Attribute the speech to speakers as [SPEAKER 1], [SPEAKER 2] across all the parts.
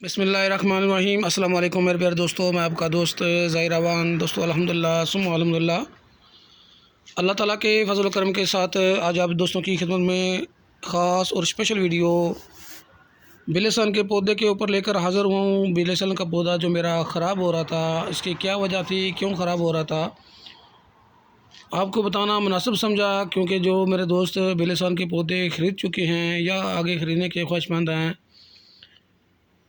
[SPEAKER 1] बिस्मिल्लाहिर्रहमानिर्रहीम। अस्सलाम वालेकुम मेरे प्यारे दोस्तों, मैं आपका दोस्त ज़ाहिर अवान। दोस्तों अल्हम्दुलिल्लाह सुम्मा अल्हम्दुलिल्लाह, अल्लाह ताला के फजल करम के साथ आज आप दोस्तों की खिदमत में ख़ास और स्पेशल वीडियो बिलेसन के पौधे के ऊपर लेकर हाज़िर हुआ हूँ। बिलेसन का पौधा जो मेरा ख़राब हो रहा था, इसकी क्या वजह थी, क्यों ख़राब हो रहा था, आपको बताना मुनासिब समझा, क्योंकि जो मेरे दोस्त बिलेसन के पौधे ख़रीद चुके हैं या आगे ख़रीदने के ख्वाहिशमंद हैं,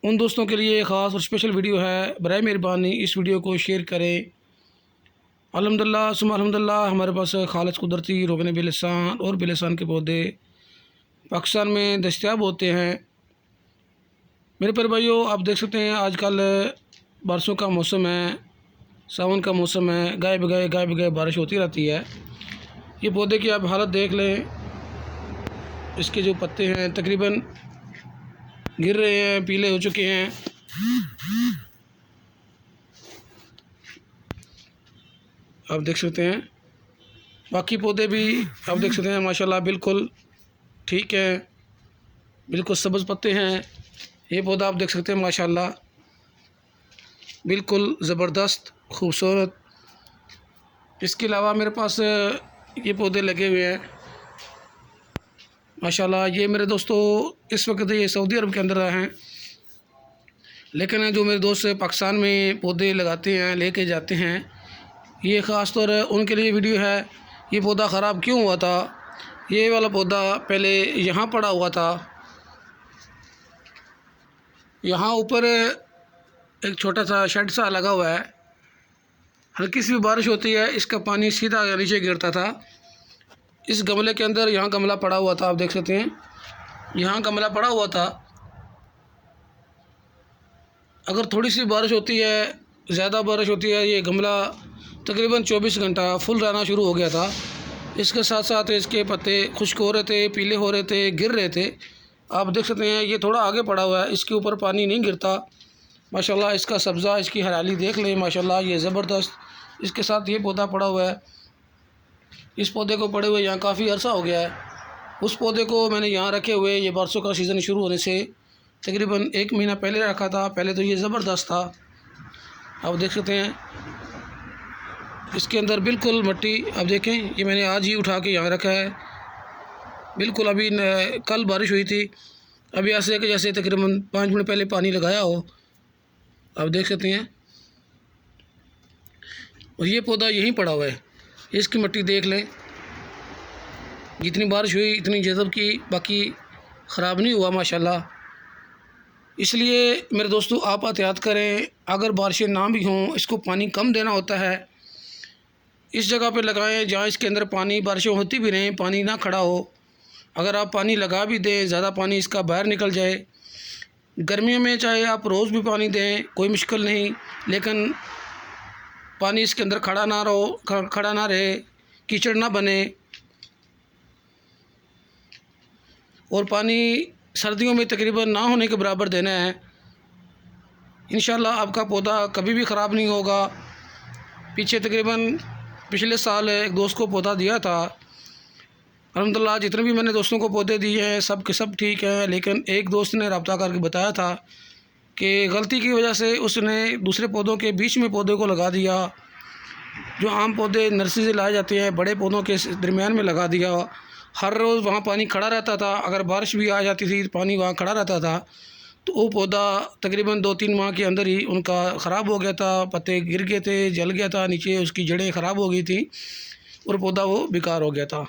[SPEAKER 1] उन दोस्तों के लिए ख़ास और स्पेशल वीडियो है। बराए मेहरबानी इस वीडियो को शेयर करें। अल्हम्दुलिल्लाह सुम्मा अल्हम्दुलिल्लाह, हमारे पास खालिस कुदरती रोगन बिलेसान और बिलेसान के पौधे पाकिस्तान में दस्तयाब होते हैं। मेरे प्यारे भाइयों, आप देख सकते हैं आजकल बारिशों का मौसम है, सावन का मौसम है, गाय बगाए बारिश होती रहती है। ये पौधे की आप हालत देख लें, इसके जो पत्ते हैं तकरीबन गिर रहे हैं, पीले हो चुके हैं। आप देख सकते हैं बाकी पौधे भी आप देख सकते हैं माशाल्लाह बिल्कुल ठीक है, बिल्कुल सब्ज़ पत्ते हैं। ये पौधा आप देख सकते हैं माशाल्लाह बिल्कुल ज़बरदस्त खूबसूरत। इसके अलावा मेरे पास ये पौधे लगे हुए हैं माशाल्लाह। ये मेरे दोस्तों इस वक्त ये सऊदी अरब के अंदर हैं, लेकिन जो मेरे दोस्त पाकिस्तान में पौधे लगाते हैं, लेके जाते हैं, ये ख़ास तौर उनके लिए वीडियो है। ये पौधा ख़राब क्यों हुआ था? ये वाला पौधा पहले यहाँ पड़ा हुआ था, यहाँ ऊपर एक छोटा सा शेड सा लगा हुआ है। हल्की सी भी बारिश होती है, इसका पानी सीधा नीचे गिरता था। इस गमले के अंदर यहाँ गमला पड़ा हुआ था, आप देख सकते हैं यहाँ गमला पड़ा हुआ था। अगर थोड़ी सी बारिश होती है, ज़्यादा बारिश होती है, ये गमला तकरीबन 24 घंटा फुल रहना शुरू हो गया था। इसके साथ साथ इसके पत्ते खुश्क हो रहे थे, पीले हो रहे थे, गिर रहे थे। आप देख सकते हैं ये थोड़ा आगे पड़ा हुआ है, इसके ऊपर पानी नहीं गिरता माशाल्लाह। इसका सब्ज़ा, इसकी हरियाली देख लें माशाल्लाह, ये ज़बरदस्त। इसके साथ ये पौधा पड़ा हुआ है, इस पौधे को पड़े हुए यहाँ काफ़ी अरसा हो गया है। उस पौधे को मैंने यहाँ रखे हुए, ये बारिशों का सीज़न शुरू होने से तकरीबन 1 महीना पहले रखा था। पहले तो ये ज़बरदस्त था, आप देख सकते हैं इसके अंदर बिल्कुल मिट्टी। अब देखें ये मैंने आज ही उठा के यहाँ रखा है, बिल्कुल अभी कल बारिश हुई थी, अभी ऐसे कि जैसे तकरीबन 5 मिनट पहले पानी लगाया हो, आप देख सकते हैं। और ये पौधा यहीं पड़ा हुआ है, इसकी मिट्टी देख लें, जितनी बारिश हुई इतनी जज़ब की, बाकी ख़राब नहीं हुआ माशाल्लाह। इसलिए मेरे दोस्तों आप एहतियात करें, अगर बारिशें ना भी हों, इसको पानी कम देना होता है। इस जगह पे लगाएं जहाँ इसके अंदर पानी बारिशें होती भी रहें, पानी ना खड़ा हो। अगर आप पानी लगा भी दें, ज़्यादा पानी इसका बाहर निकल जाए। गर्मियों में चाहे आप रोज़ भी पानी दें, कोई मुश्किल नहीं, लेकिन पानी इसके अंदर खड़ा ना रहे, कीचड़ ना बने। और पानी सर्दियों में तकरीबन ना होने के बराबर देना है। इंशाल्लाह आपका पौधा कभी भी ख़राब नहीं होगा। पीछे तकरीबन पिछले साल एक दोस्त को पौधा दिया था, अल्हम्दुलिल्लाह जितने भी मैंने दोस्तों को पौधे दिए हैं सब के सब ठीक हैं। लेकिन एक दोस्त ने रब्ता करके बताया था कि गलती की वजह से उसने दूसरे पौधों के बीच में पौधे को लगा दिया। जो आम पौधे नर्सरी से लाए जाते हैं, बड़े पौधों के दरमियान में लगा दिया। हर रोज़ वहाँ पानी खड़ा रहता था, अगर बारिश भी आ जाती थी पानी वहाँ खड़ा रहता था। तो वो पौधा तकरीबन 2-3 माह के अंदर ही उनका ख़राब हो गया था, पत्ते गिर गए थे, जल गया था, नीचे उसकी जड़ें ख़राब हो गई थी और पौधा वो बेकार हो गया था।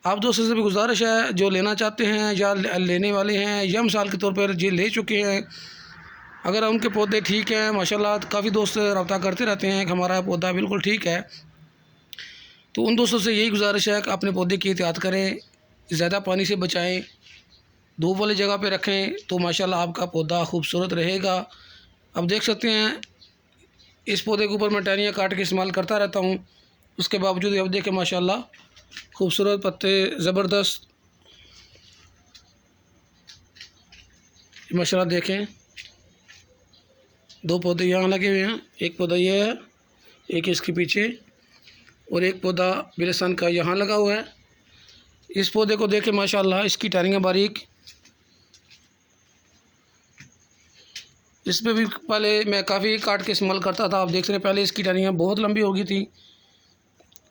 [SPEAKER 1] आप दोस्तों से भी गुजारिश है, जो लेना चाहते हैं या लेने वाले हैं या मिसाल के तौर पर जो ले चुके हैं, अगर उनके पौधे ठीक हैं माशाल्लाह, काफ़ी दोस्त रब्ता करते रहते हैं कि हमारा पौधा बिल्कुल ठीक है, तो उन दोस्तों से यही गुजारिश है कि अपने पौधे की एहतियात करें, ज़्यादा पानी से बचाएं, धूप वाली जगह पे रखें, तो माशाल्लाह आपका पौधा खूबसूरत रहेगा। अब देख सकते हैं इस पौधे के ऊपर मैं टहनियाँ काट के इस्तेमाल करता रहता हूँ, उसके बावजूद अब देखें माशाल्लाह खूबसूरत पत्ते, ज़बरदस्त माशाल्लाह। देखें 2 पौधे यहाँ लगे हुए हैं, एक पौधा ये है, एक इसके पीछे, और एक पौधा बिलेसन का यहाँ लगा हुआ है। इस पौधे को देखें माशाल्लाह, इसकी टहनियाँ बारीक, इस पे भी पहले मैं काफ़ी काट के इस्तेमाल करता था। आप देख रहे हैं पहले इसकी टहनियाँ बहुत लंबी हो गई थी,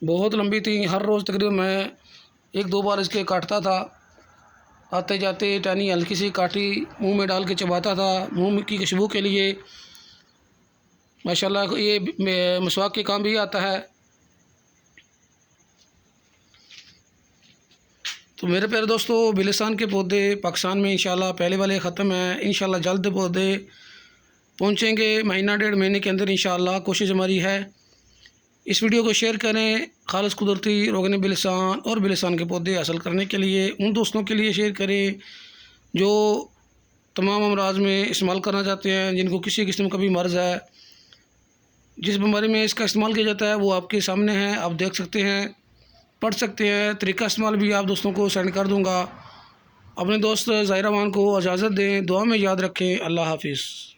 [SPEAKER 1] बहुत लंबी थी। हर रोज़ तकरीबन मैं 1-2 बार इसके काटता था। आते जाते टहनी हल्की सी काटी, मुंह में डाल के चबाता था मुंह की खुशबू के लिए। माशाल्लाह ये मसवाक के काम भी आता है। तो मेरे प्यारे दोस्तों, बिलिस्तान के पौधे पाकिस्तान में इंशाल्लाह पहले वाले ख़त्म हैं। इंशाल्लाह जल्द पौधे पहुंचेंगे, महीना 1.5 महीने के अंदर इंशाल्लाह कोशिश हमारी है। इस वीडियो को शेयर करें, खालिस कुदरती रोगन बिलिस्तान और बिलिस्तान के पौधे हासिल करने के लिए उन दोस्तों के लिए शेयर करें जो तमाम अमराज में इस्तेमाल करना चाहते हैं, जिनको किसी किस्म का भी मर्ज़ है। जिस बीमारी में इसका इस्तेमाल किया जाता है वो आपके सामने है, आप देख सकते हैं, पढ़ सकते हैं। तरीका इस्तेमाल भी आप दोस्तों को सेंड कर दूँगा। अपने दोस्त ज़ाहिर अमान को इजाज़त दें, दुआ में याद रखें। अल्लाह हाफिज़।